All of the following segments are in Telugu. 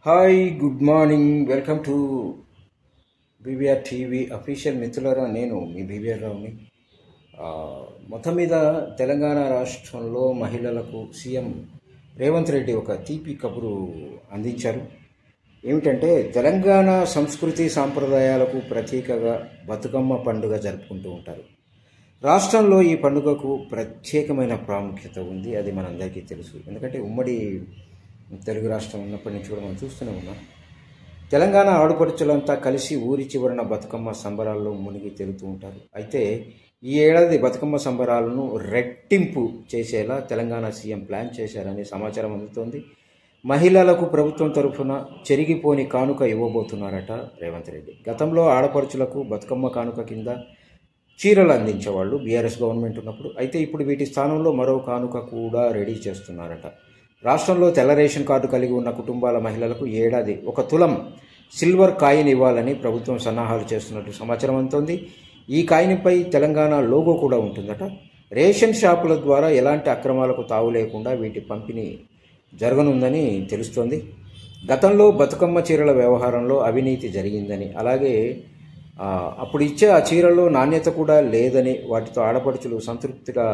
Hi good morning welcome to BVR TV official మిత్రులారా. నేను మీ బీవీఆర్ రావుని. మొత్తం మీద తెలంగాణ రాష్ట్రంలో మహిళలకు సీఎం రేవంత్ రెడ్డి ఒక తీపి కబురు అందించారు. ఏమిటంటే తెలంగాణ సంస్కృతి సాంప్రదాయాలకు ప్రతీకగా బతుకమ్మ పండుగ జరుపుకుంటూ ఉంటారు. రాష్ట్రంలో ఈ పండుగకు ప్రత్యేకమైన ప్రాముఖ్యత ఉంది. అది మనందరికీ తెలుసు. ఎందుకంటే ఉమ్మడి తెలుగు రాష్ట్రం ఉన్నప్పటి నుంచి కూడా మనం చూస్తూనే ఉన్నాం. తెలంగాణ ఆడపడుచులంతా కలిసి ఊరి చివరన బతుకమ్మ సంబరాల్లో మునిగి తేలుతూ ఉంటారు. అయితే ఈ ఏడాది బతుకమ్మ సంబరాలను రెట్టింపు చేసేలా తెలంగాణ సీఎం ప్లాన్ చేశారని సమాచారం అందుతోంది. మహిళలకు ప్రభుత్వం తరఫున చెరిగిపోని కానుక ఇవ్వబోతున్నారట రేవంత్ రెడ్డి. గతంలో ఆడపడుచులకు బతుకమ్మ కానుక కింద చీరలు అందించేవాళ్ళు బీఆర్ఎస్ గవర్నమెంట్ ఉన్నప్పుడు. అయితే ఇప్పుడు వీటి స్థానంలో మరో కానుక కూడా రెడీ చేస్తున్నారట. రాష్ట్రంలో తెల్ల రేషన్ కార్డు కలిగి ఉన్న కుటుంబాల మహిళలకు ఏడాది 1 తులం సిల్వర్ కాయిన్ ఇవ్వాలని ప్రభుత్వం సన్నాహాలు చేస్తున్నట్టు సమాచారం అందుతోంది. ఈ కాయిన్పై తెలంగాణ లోగో కూడా ఉంటుందట. రేషన్ షాపుల ద్వారా ఎలాంటి అక్రమాలకు తావు లేకుండా వీటి పంపిణీ జరగనుందని తెలుస్తోంది. గతంలో బతుకమ్మ చీరల వ్యవహారంలో అవినీతి జరిగిందని, అలాగే అప్పుడు ఇచ్చే ఆ చీరల్లో నాణ్యత కూడా లేదని, వాటితో ఆడపడుచులు సంతృప్తిగా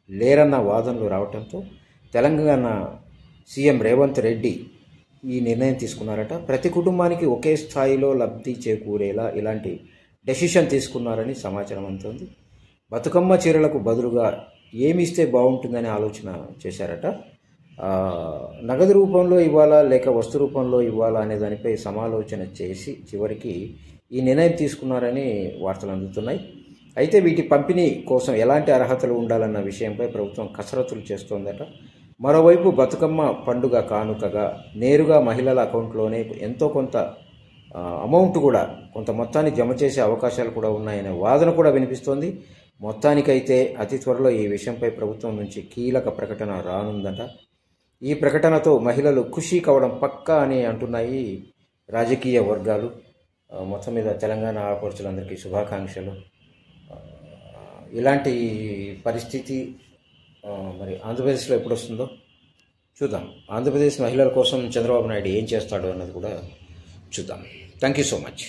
లేరన్న వాదనలు రావడంతో తెలంగాణ సీఎం రేవంత్ రెడ్డి ఈ నిర్ణయం తీసుకున్నారట. ప్రతి కుటుంబానికి ఒకే స్థాయిలో లబ్ధి చేకూరేలా ఇలాంటి డెసిషన్ తీసుకున్నారని సమాచారం అందుతోంది. బతుకమ్మ చీరలకు బదులుగా ఏమి ఇస్తే బాగుంటుందని ఆలోచన చేశారట. నగదు రూపంలో ఇవ్వాలా లేక వస్తు రూపంలో ఇవ్వాలా అనే దానిపై సమాలోచన చేసి చివరికి ఈ నిర్ణయం తీసుకున్నారని వార్తలు అందుతున్నాయి. అయితే వీటి పంపిణీ కోసం ఎలాంటి అర్హతలు ఉండాలన్న విషయంపై ప్రభుత్వం కసరత్తులు చేస్తోందట. మరోవైపు బతుకమ్మ పండుగ కానుకగా నేరుగా మహిళల అకౌంట్లోనే ఎంతో కొంత అమౌంట్ కూడా కొంత మొత్తాన్ని జమ చేసే అవకాశాలు కూడా ఉన్నాయనే వాదన కూడా వినిపిస్తోంది. మొత్తానికైతే అతి త్వరలో ఈ విషయంపై ప్రభుత్వం నుంచి కీలక ప్రకటన రానుందట. ఈ ప్రకటనతో మహిళలు ఖుషీ కావడం పక్కా అని అంటున్నాయి రాజకీయ వర్గాలు. మొత్తం మీద తెలంగాణ ఆడపడుచులందరికీ శుభాకాంక్షలు. ఇలాంటి పరిస్థితి మరి ఆంధ్రప్రదేశ్లో ఎప్పుడు వస్తుందో చూద్దాం. ఆంధ్రప్రదేశ్ మహిళల కోసం చంద్రబాబు నాయుడు ఏం చేస్తాడో అన్నది కూడా చూద్దాం. Thank you so much.